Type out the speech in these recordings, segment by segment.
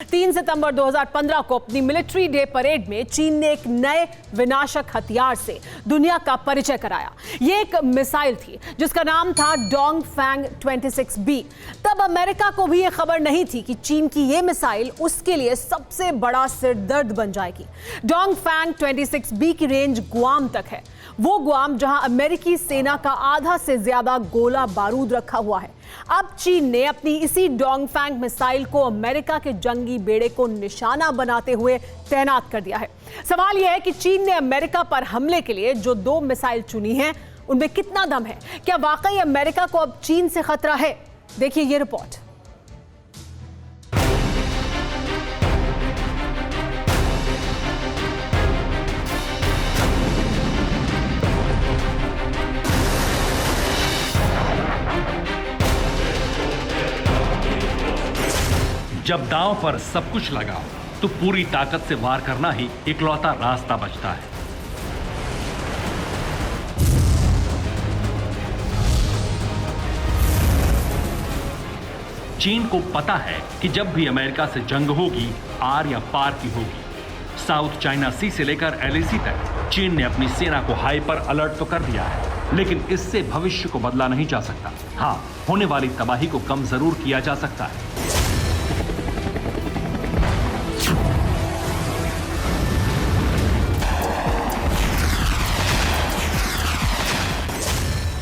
3 सितंबर 2015 को अपनी military day parade में चीन ने एक नए विनाशक हथियार से दुनिया का परिचय कराया। ये एक मिसाइल थी जिसका नाम था डोंगफैंग 26B। तब अमेरिका को भी ये खबर नहीं थी कि चीन की ये मिसाइल उसके लिए सबसे बड़ा सिरदर्द बन जाएगी। डोंगफैंग 26B की रेंज गुआम तक है, वो गुआम जहां अमेरिकी सेना का आधा से ज्यादा गोला बारूद रखा हुआ है। अब चीन ने अपनी इसी डोंगफैंग मिसाइल को अमेरिका के जंगी बेड़े को निशाना बनाते हुए तैनात कर दिया है। सवाल यह है कि चीन ने अमेरिका पर हमले के लिए जो 2 मिसाइल चुनी हैं, उनमें कितना दम है? क्या वाकई अमेरिका को अब चीन से खतरा है? देखिए ये रिपोर्ट। जब दांव पर सब कुछ लगा तो पूरी ताकत से वार करना ही इकलौता रास्ता बचता है। चीन को पता है कि जब भी अमेरिका से जंग होगी, आर या पार की होगी। साउथ चाइना सी से लेकर LAC तक चीन ने अपनी सेना को हाइपर अलर्ट तो कर दिया है, लेकिन इससे भविष्य को बदला नहीं जा सकता। हां, होने वाली तबाही को कम जरूर किया जा सकता है।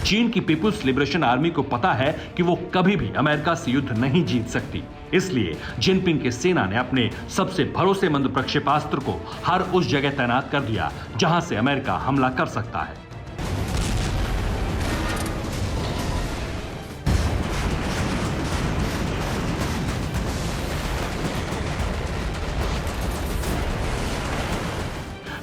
चीन की पीपुल्स लिबरेशन आर्मी को पता है कि वो कभी भी अमेरिका से युद्ध नहीं जीत सकती। इसलिए जिनपिंग की सेना ने अपने सबसे भरोसेमंद प्रक्षेपास्त्र को हर उस जगह तैनात कर दिया जहां से अमेरिका हमला कर सकता है।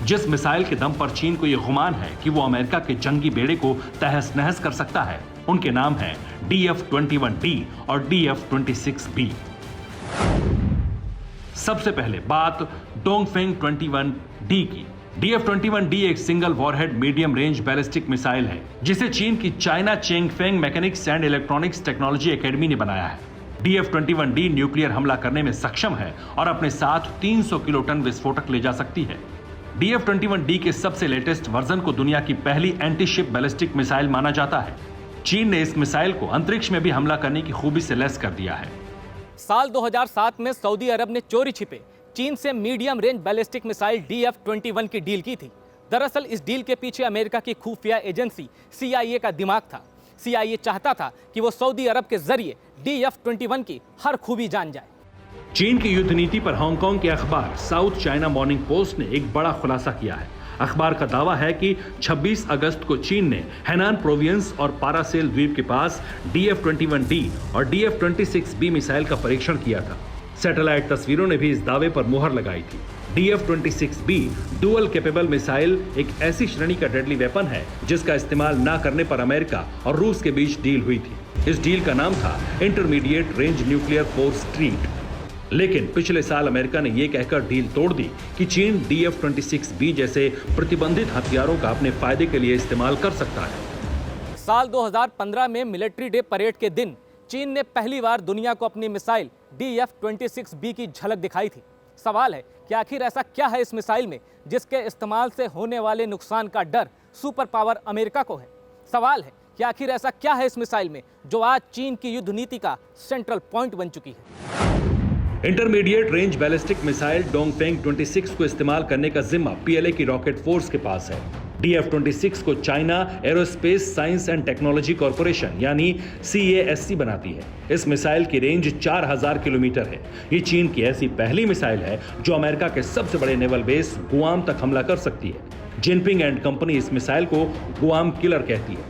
जिस मिसाइल के दम पर चीन को यह गुमान है कि वो अमेरिका के जंगी बेड़े को तहस नहस कर सकता है, उनके नाम हैं DF-21D और DF-26B। सबसे पहले बात डोंगफेंग 21D की। DF-21D एक single warhead medium range ballistic missile है जिसे चीन की China Chengfeng mechanics and electronics technology academy ने बनाया है। DF-21D न्यूक्लियर हमला करने में सक्षम है और अपने साथ 300 किलोटन विस्फोटक ले जा सकती है। DF-21D के सबसे लेटेस्ट वर्जन को दुनिया की पहली एंटी शिप बैलिस्टिक मिसाइल माना जाता है। चीन ने इस मिसाइल को अंतरिक्ष में भी हमला करने की खूबी से लैस कर दिया है। साल 2007 में सऊदी अरब ने चोरी छिपे चीन से medium range ballistic missile DF-21 की डील की थी। दरअसल इस डील के पीछे अमेरिका की खुफिया एजेंसी CIA का दिमाग था। CIA चाहता था कि वो सऊदी अरब के जरिए DF-21 की हर खूबी जान जाए। चीन की युद्ध नीति पर हांगकांग के अखबार साउथ चाइना मॉर्निंग पोस्ट ने एक बड़ा खुलासा किया है। अखबार का दावा है कि 26 अगस्त को चीन ने हैनान प्रोविंस और पारासेल द्वीप के पास DF-21D और DF-26B मिसाइल का परीक्षण किया था। सैटेलाइट तस्वीरों ने भी इस दावे पर मुहर लगाई थी। DF-26B डुअल कैपेबल मिसाइल एक ऐसी श्रेणी का डेडली वेपन है जिसका इस्तेमाल न करने पर अमेरिका और रूस के बीच डील हुई थी। इस डील का नाम था intermediate range nuclear force treat. लेकिन पिछले साल अमेरिका ने यह कहकर डील तोड़ दी कि चीन DF-26B जैसे प्रतिबंधित हथियारों का अपने फायदे के लिए इस्तेमाल कर सकता है। साल 2015 में मिलिट्री डे परेड के दिन चीन ने पहली बार दुनिया को अपनी मिसाइल DF-26B की झलक दिखाई थी। सवाल है कि आखिर ऐसा क्या है इस मिसाइल में जिसके इस्तेमाल से होने वाले नुकसान का डर सुपर पावर अमेरिका को है। सवाल है कि आखिर ऐसा क्या है इस मिसाइल में जो आज चीन की युद्ध नीति का सेंट्रल पॉइंट बन चुकी है। Intermediate range ballistic missile Dongfeng 26 को इस्तेमाल करने का जिम्मा PLA की रॉकेट फोर्स के पास है। DF-26 को China aerospace science and technology corporation यानी CASC बनाती है। इस मिसाइल की रेंज 4000 किलोमीटर है। ये चीन की ऐसी पहली मिसाइल है जो अमेरिका के सबसे बड़े नेवल बेस गुआम तक हमला कर सकती है। जिनपिंग एंड कंपनी इस मिसाइल को गुआम किलर कहती है।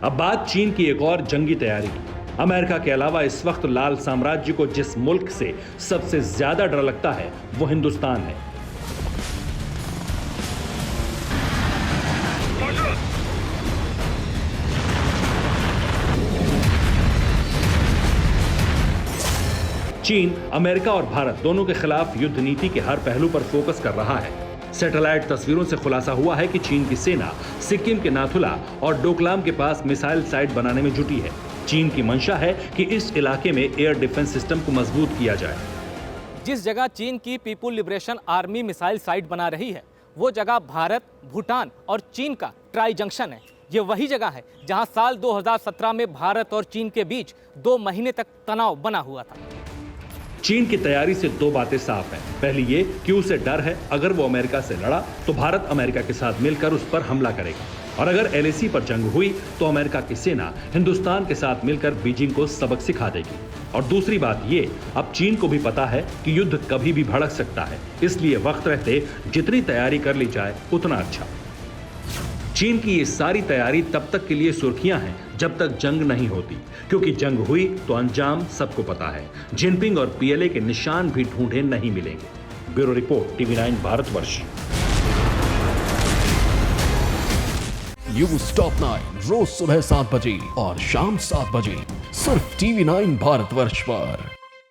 अब बात चीन की एक और जंगी तैयारी की। अमेरिका के अलावा इस वक्त लाल साम्राज्य को जिस मुल्क से सबसे ज्यादा डर लगता है वो हिंदुस्तान है। चीन अमेरिका और भारत दोनों के खिलाफ युद्ध नीति के हर पहलू पर फोकस कर रहा है। सैटेलाइट तस्वीरों से खुलासा हुआ है कि चीन की सेना सिक्किम के नाथुला और डोकलाम के पास मिसाइल साइट बनाने में जुटी है। चीन की मंशा है कि इस इलाके में एयर डिफेंस सिस्टम को मजबूत किया जाए। जिस जगह चीन की people liberation army missile site बना रही है वो जगह भारत, भूटान और चीन का ट्राई जंक्शन है। ये वही जगह है जहां साल 2017 में भारत और चीन के बीच 2 महीने तक तनाव बना हुआ था। चीन की तैयारी से 2 बातें साफ हैं। पहली ये कि उसे डर है अगर वो अमेरिका से लड़ा तो भारत अमेरिका के साथ मिलकर उस पर हमला करेगा, और अगर LAC पर जंग हुई तो अमेरिका की सेना हिंदुस्तान के साथ मिलकर बीजिंग को सबक सिखा देगी। और दूसरी बात ये, अब चीन को भी पता है कि युद्ध कभी भी भड़क सकता है, इसलिए वक्त रहते जितनी तैयारी कर ली जाए उतना अच्छा। चीन की ये सारी तैयारी तब तक के लिए सुर्खियां हैं जब तक जंग नहीं होती, क्योंकि जंग हुई तो अंजाम सबको पता है। जिनपिंग और PLA के निशान भी ढूंढे नहीं मिलेंगे। Bureau report, TV9 Bharatvarsh. News top 9 रोज सुबह 7 बजे और शाम 7 बजे सिर्फ TV9 भारतवर्ष पर।